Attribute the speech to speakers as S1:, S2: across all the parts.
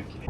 S1: 駅で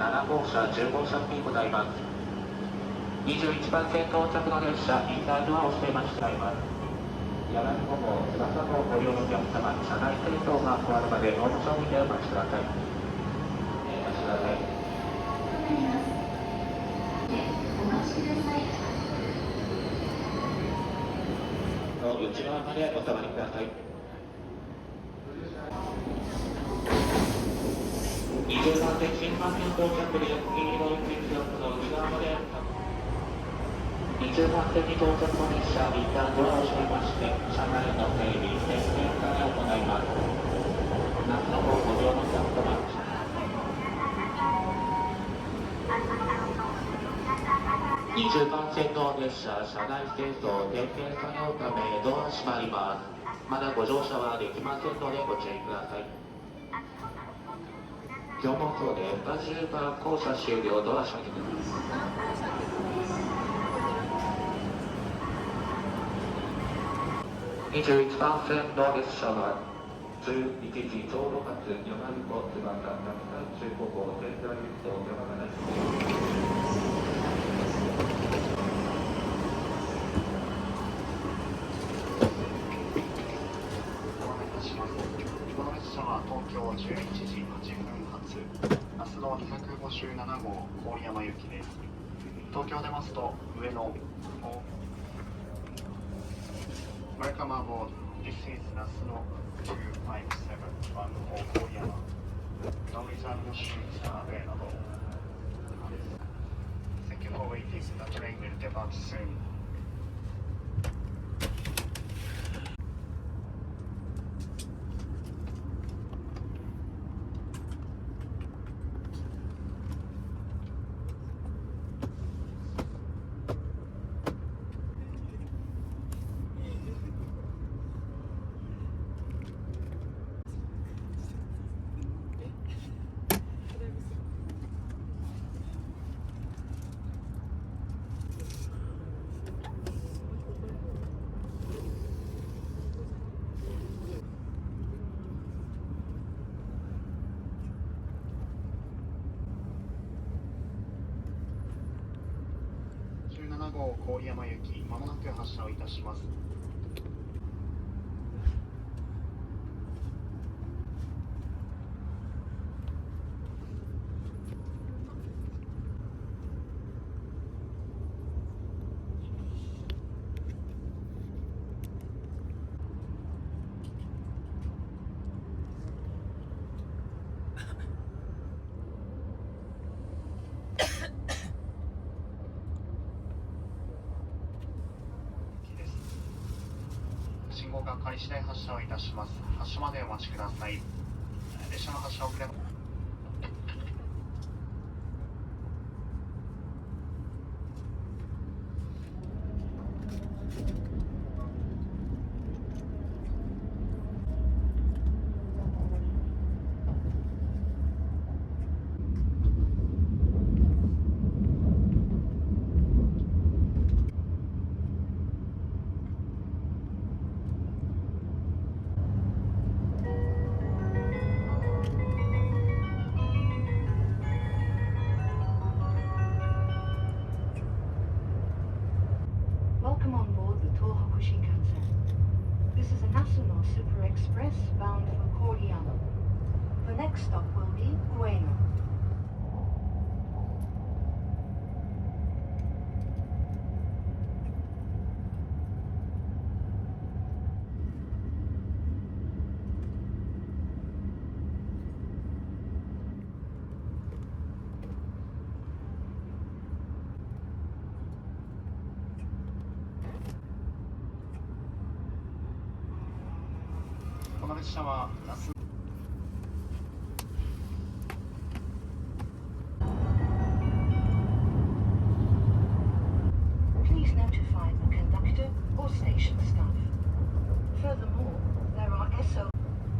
S2: 7号車、10号車にございます。21番線到着の列車、インタードアをして待ち合います。柳子号、翼号ご利用のお客様、車内清掃が終わるまで乗務所にてお待ちください。お待ちください。内側までお下がりください。20番線新幹線到着です。黄色い鉄道の内側まで20番線に到着の列車、一旦ドアを閉めまして、車内の整備、点検から行います。夏のご利用のお客様、20番線の列車、車内清掃、点検作業のためドア閉まります。まだご乗車はできませんのでご注意ください。乗務等で10番降車終了、ドア閉めてください。21番線の列車は11時ちょうど発柳子翼中中高校仙台行きと山形行き。
S1: 東京11時8分発、明日の257号郡山行きです。東京出ますと上野。Welcome aboard. This is Nasuno 2571 郡山。No reserved seats are available. Thank you for waiting. The train will depart soon.
S3: お
S1: 7号郡山行きまもなく発車をいたします。信号が開始で発車をいたします。発車までお待ちください。列車の発車遅れます。
S3: Welcome on board the Tohoku Shinkansen. This is a Nasuno Super Express bound for Koriyama. The next stop will be Ueno.
S1: この列車は那須
S3: Please notify the conductor or station staff. Furthermore, there are SO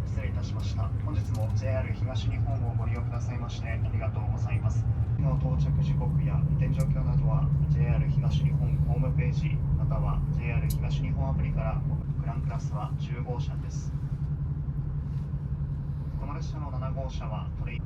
S1: 失礼いたしました。本日も JR 東日本をご利用くださいましてありがとうございます。の到着時刻や運転状況などは JR 東日本ホームページまたは JR 東日本アプリからグランクラスは10号車です。この列車の7号車はトレイ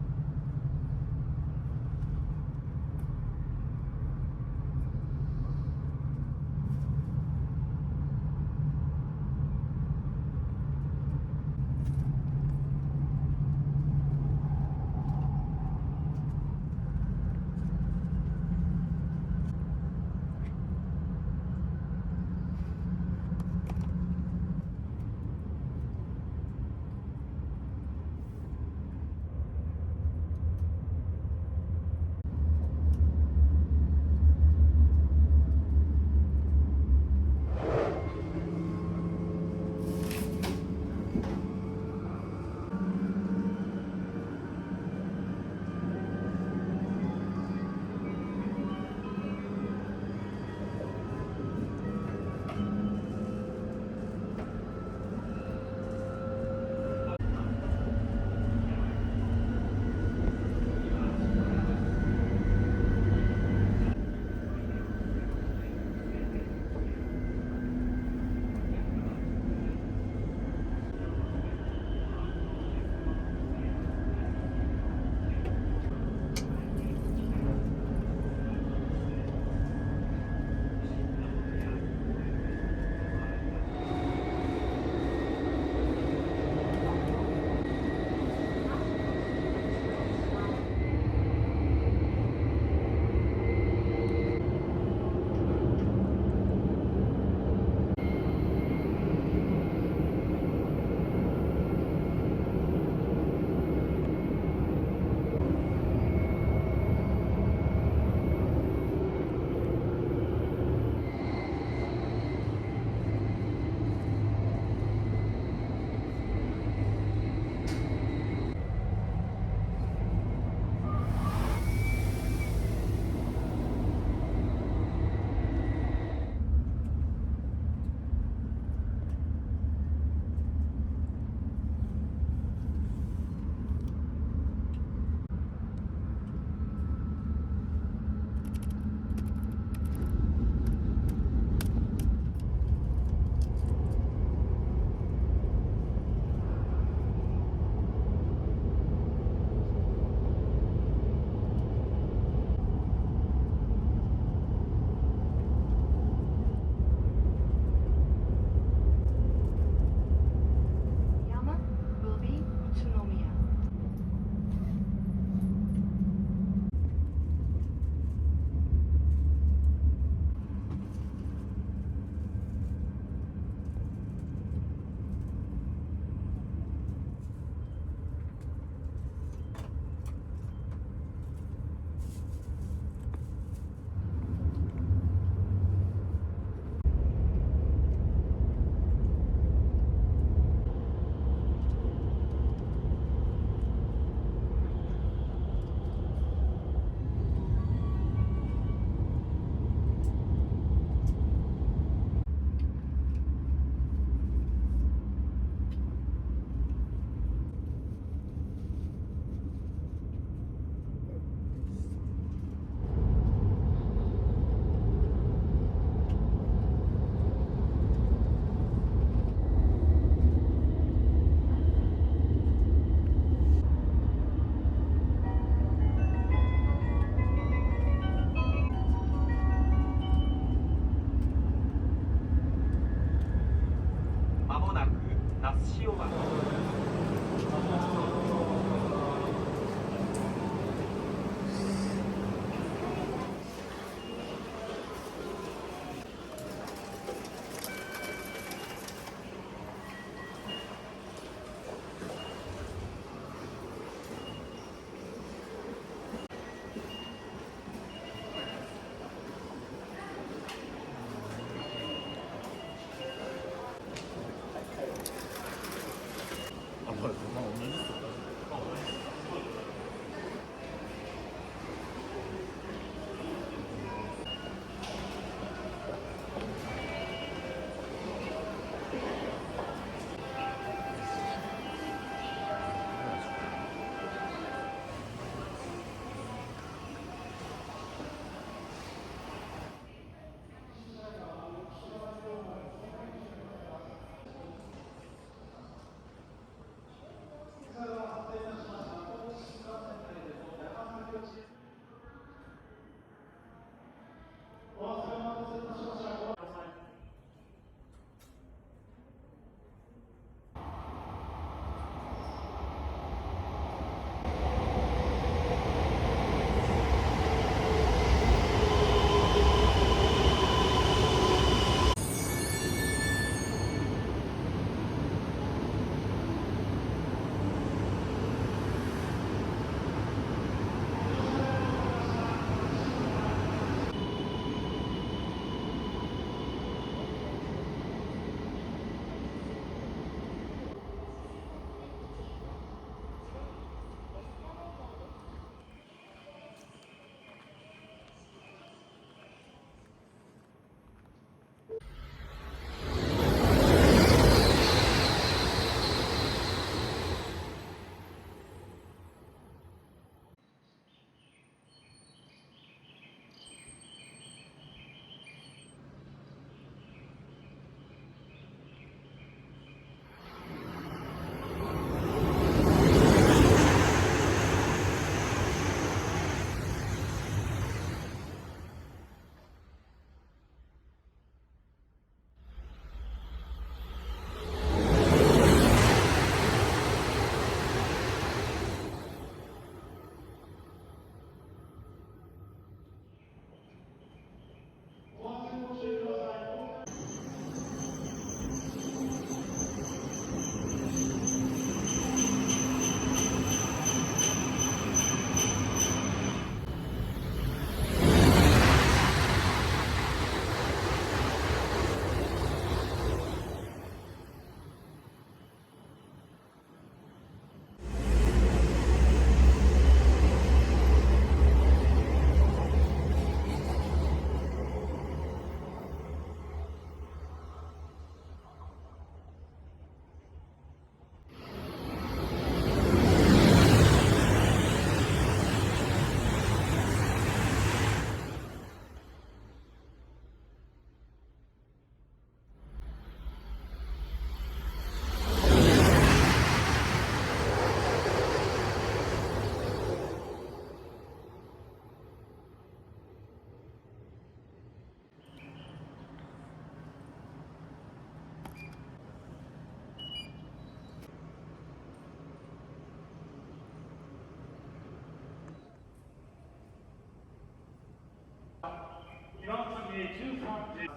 S4: 使用は
S5: 今の次13時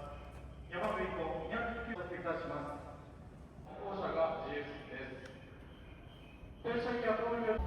S5: 山部以降209発いたします。降車が自由です。停車機は通りを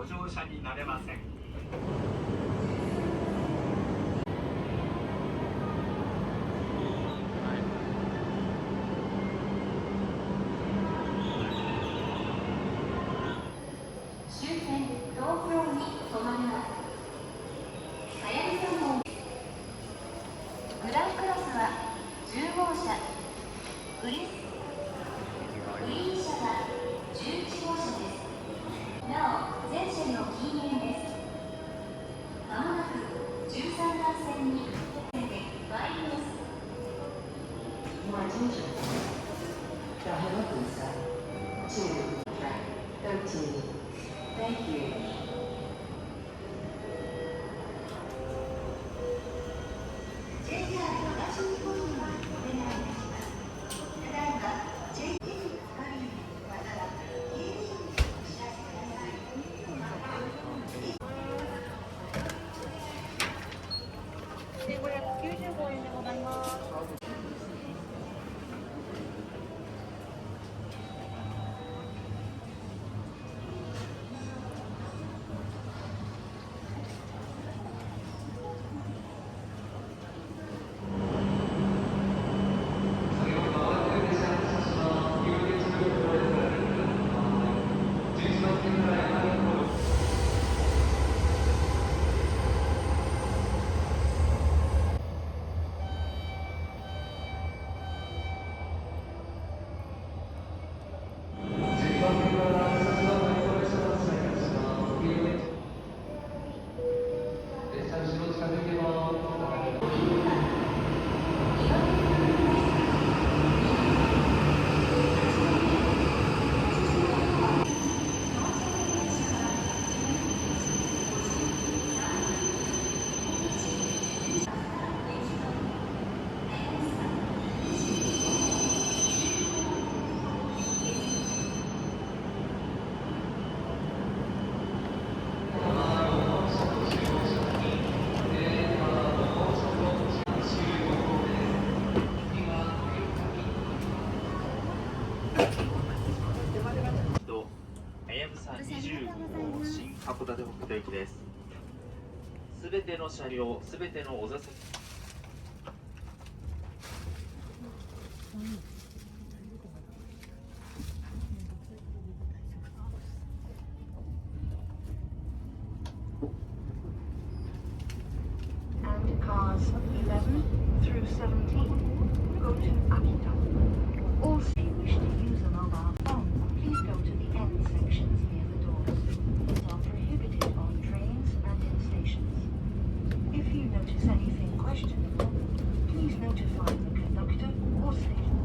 S1: 乗車になれません。
S4: 終点東京に停まります。はやり3号グランクラスは10号車、グリーン車は11号車です。なお全車両禁煙です。まもなく13番線に参ります。More attention. The Hayabusa to track 13. Thank you. JR 東日本にはお願いいたします。ただいま JR に係員または警備員にお知らせください。
S3: 1595円でございます。
S6: はやぶさ20号新函館北斗行きです。すべての車両、すべてのお座席。
S3: And cars 11 through 17 go to Akita. Also, if you wish to use a mobile phone, please go to the end sections near the doors. These are prohibited on trains and in stations. If you notice anything questionable, please notify the conductor or station.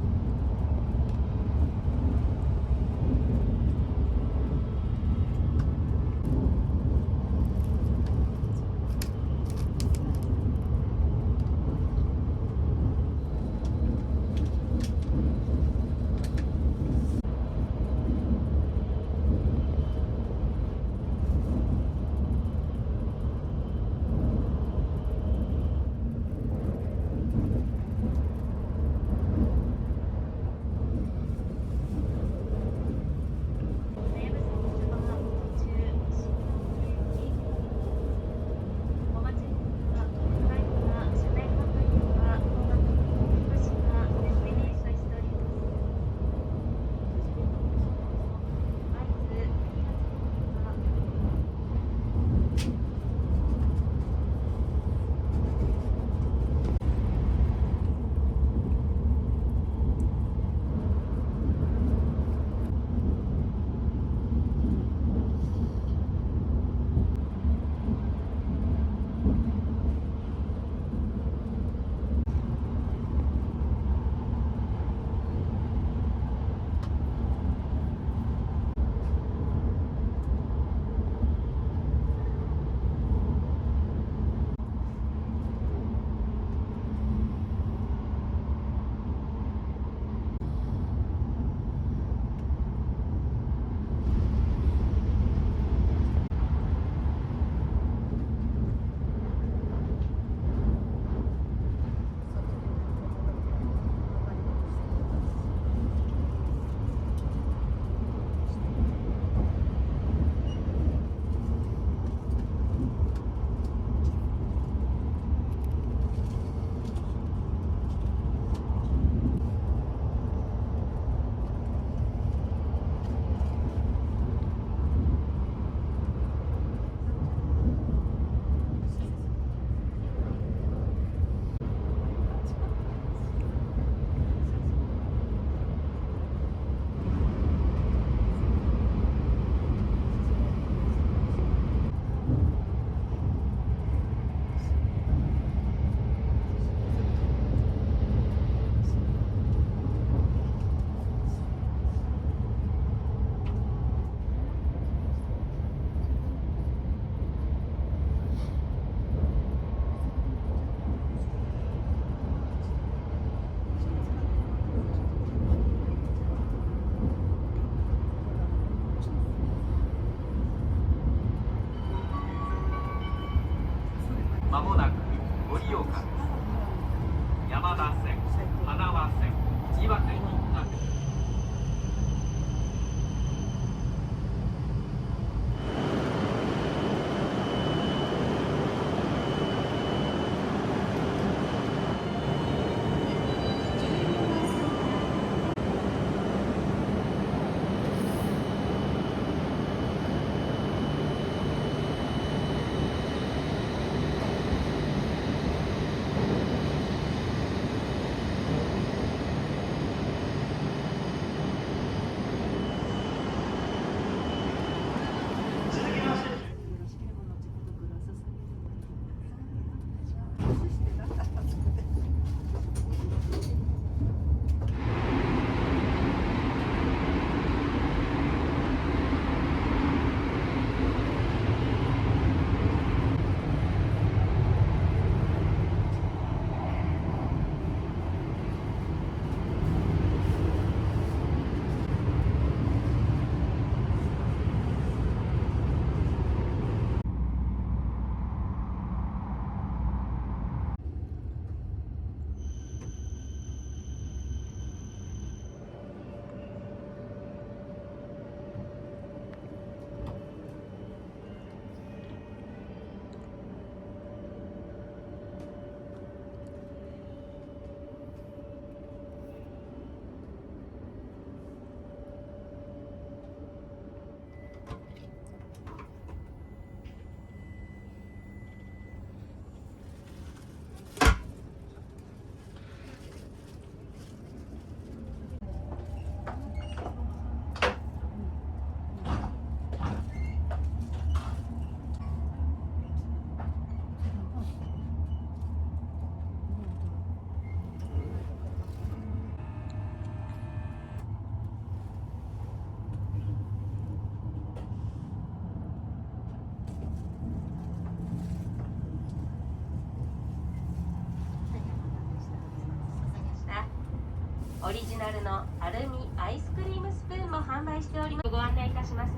S7: オリジナルのアルミアイスクリームスプーンも販売しております。ご案内いたします。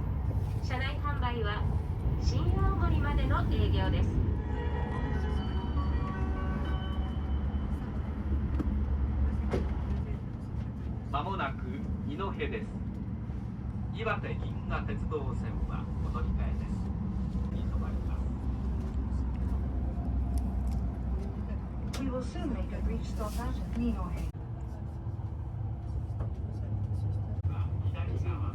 S7: 車内販売は新青森までの営業です。
S8: まもなく二戸です。岩手銀河鉄道線はお乗り換えです。に停まります。
S3: We will soon make a brief stop at Ninohe.
S8: 左側。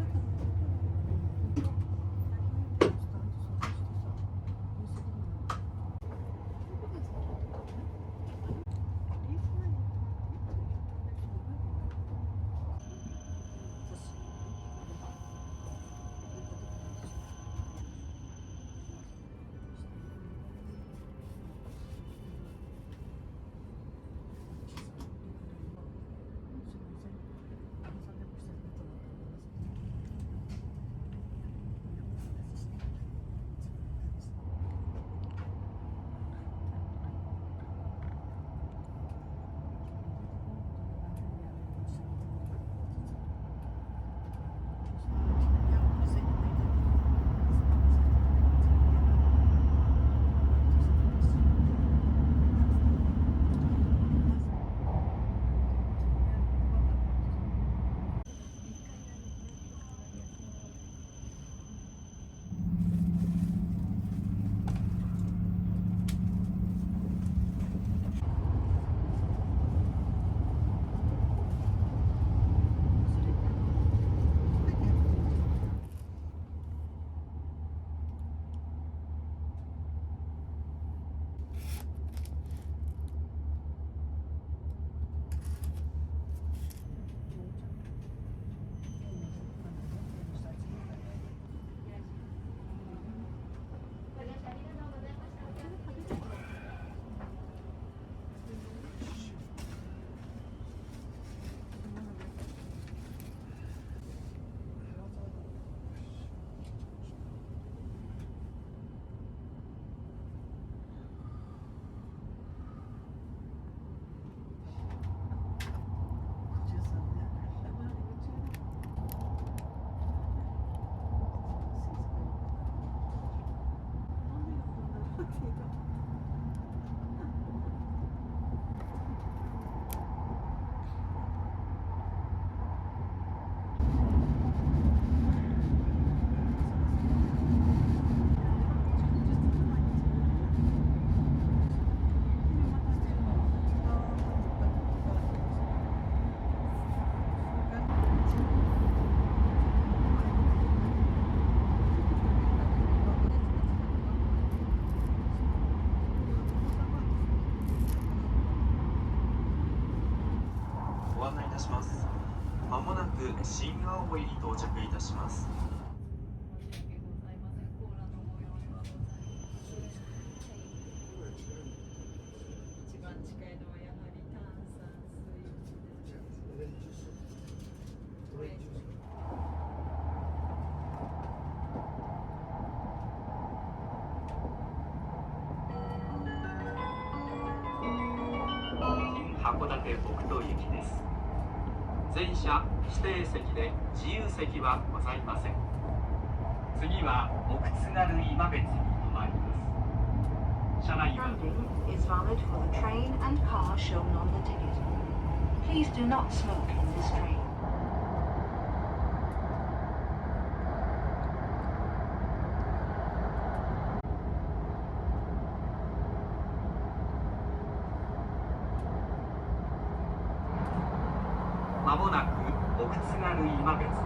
S6: ご案内いたします。まもなく新青森に到着いたします。函館北斗行きです。全車指定席で自由席はございません。次は奥津軽今別に停まります。車内は
S3: Standing is valid for the train and car shown on the ticket. Please do not smoke in this train.
S8: まもなく奥津軽今別です。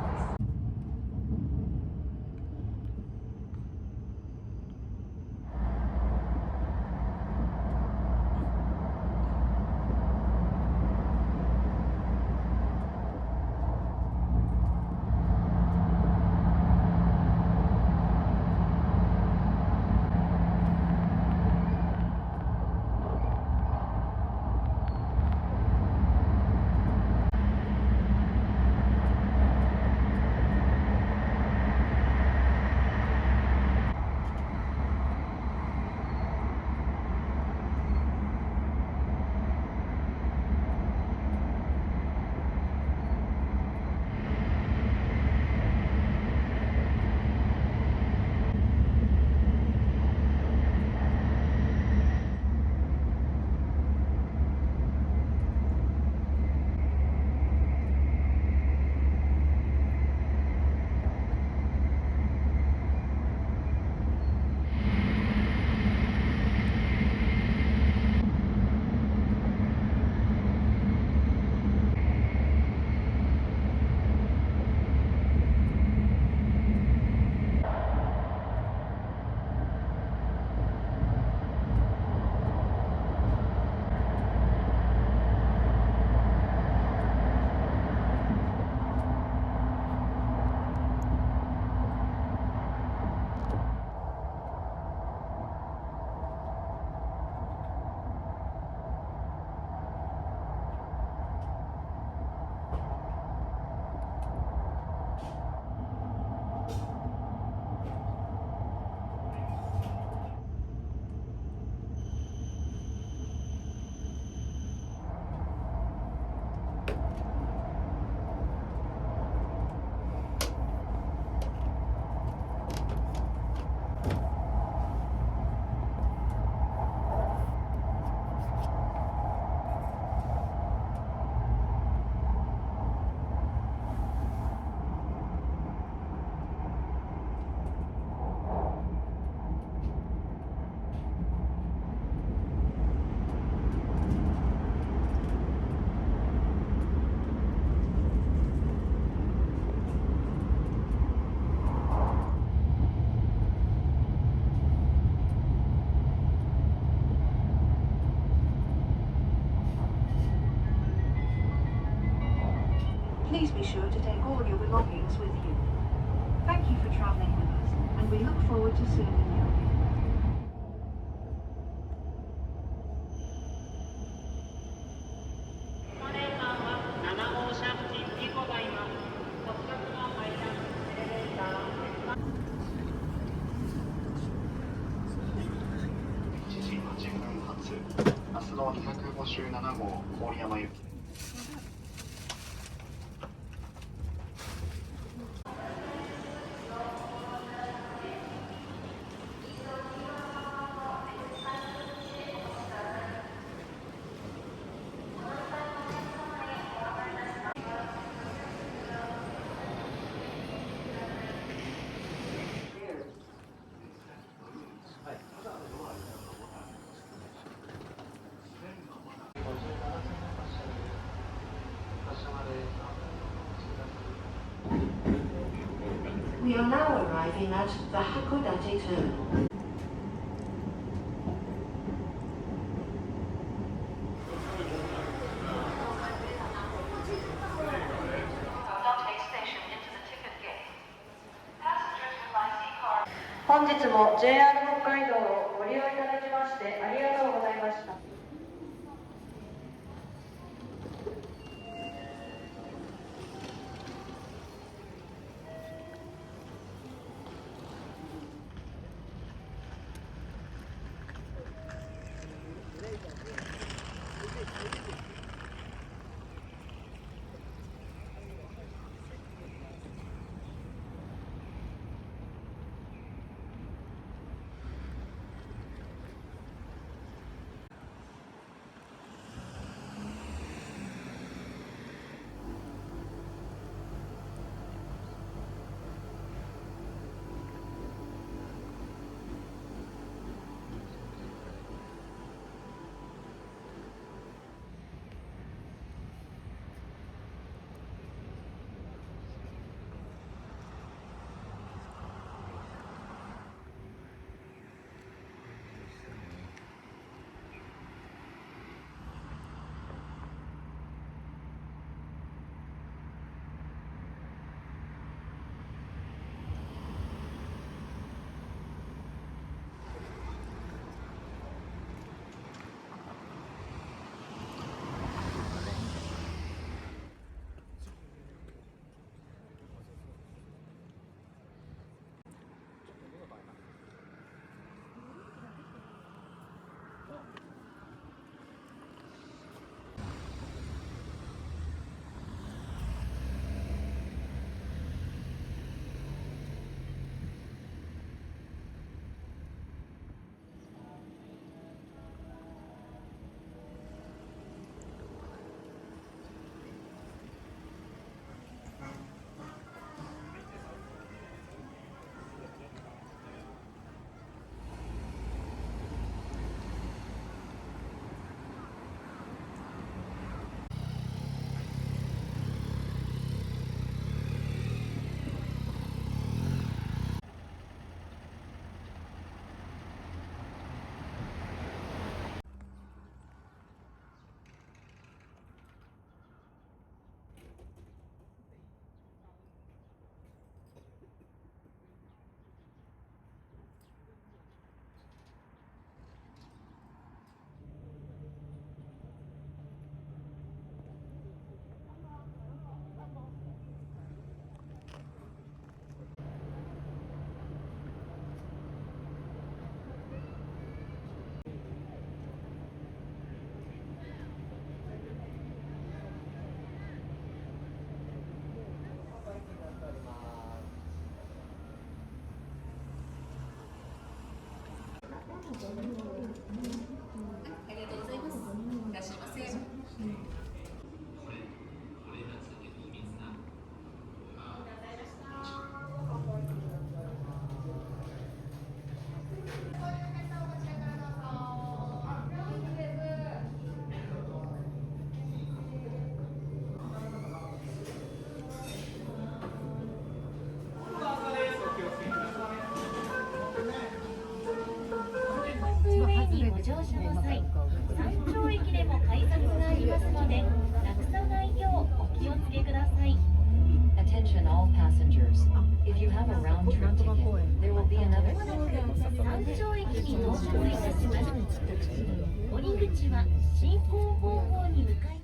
S3: Please be sure to take all your belongings with you. Thank you for traveling with us, and we look forward to serving you again.
S1: 1時8分発、明日の257号郡山行き。
S3: We are now arriving at the Hakodate terminal. Station into the ticket gate. Passengers who by sea car.
S9: 本日も JR 北海道をご利用いただきましてありがとうございました。
S10: passengers. If you have a round trip ticket, there will be another.
S4: まもなく山頂駅に到着いたします。降り口は進行方向に向かい